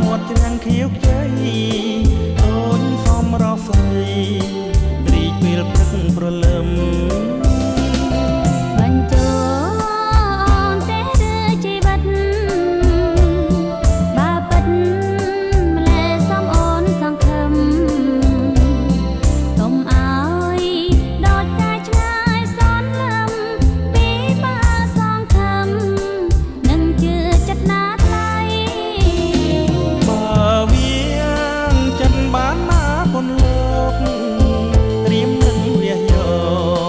មាត់ច្រាំងខៀវខ្ចីអូនសមរស់ស្រីរីកពេលព្រឹកព្រលឹមបញ្ចូលអូនទេឬជីវិតបើពិតម្លែសំអូនសង្ឃឹមកុំឲ្យដូចកាយឆ្ងាយសន់លឹមពីបើសងខឹមនឹងជឿចិត្តណាថ្លៃបើវាចិត្តបានណាប៉ុនលោកត្រៀមនឹងវះយ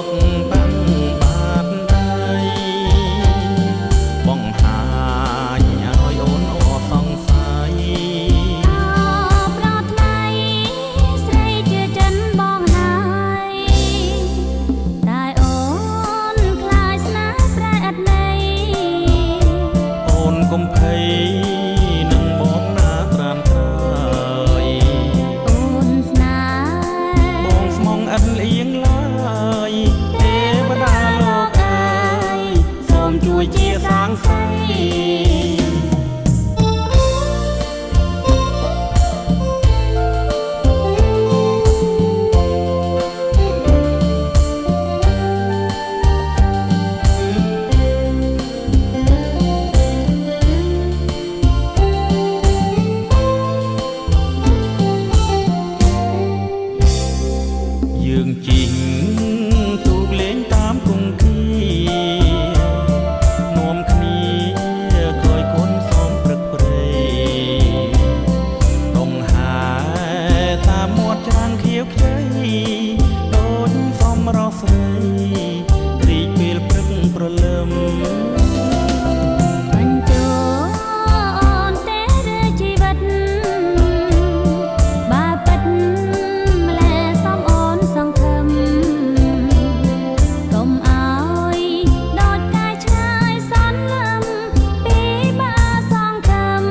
កបាំងបាតដៃបង្ហាញឲ្យអូនអសង្ស័យអោប្រថ្លៃស្រីជឿចិនបងហើយតែអូនខ្លាចស្នេហ៍ប្រែឥតន័យអូនកុំភ័យនឹងបងណាត្រានត្រើយអូនស្នេហ៍បងស្មងឥតលៀងឡើយទេវតាលោកអើយសូមជួយជាសាងសីយើងជីងទូកលេងតាមគង្គីនាំគ្នាគយគុណសំព្រឹកព្រៃដងហាតាមមាត់ច្រាំងខៀវខ្ចីដូចសមរស់ស្រីរីកពេលព្រឹកព្រលឹមបញ្ចូលអូនទេឬជីវិតបើពិតម្លែសំអូនសង្ឃឹមកុំឲ្យដូចកាយឆ្ងាយសន់លឹមពីបើសងខឹម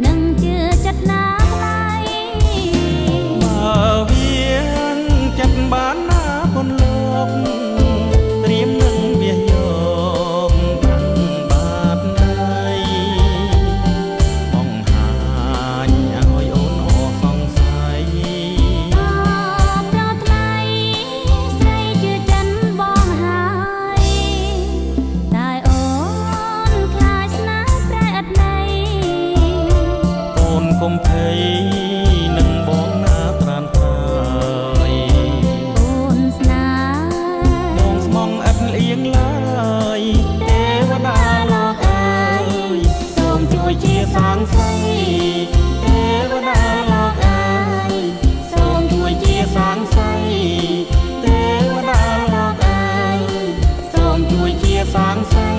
នឹងជឿចិត្តណាថ្លៃបើវាចិត្តបានណាប៉ុនលោកត្រៀមនឹងវះយកបាំងបាតដៃបង្ហាញឲ្យអូនអសង្ស័យអោប្រថ្លៃស្រីជឿចិនបងហើយតែអូនខ្លាចស្នេហ៍ប្រែឥតន័យអូនកុំភ័យនឹងបងណាត្រានត្រើយអូនស្នេហ៍បងស្មងឥតលៀងឡើយទេវតាលោកអើយសូមជួយជាសាងសីទេវតាលោកអើយសូមជួយជាសាងសីទេវតាលោកអើយសូមជួយជាសាងសី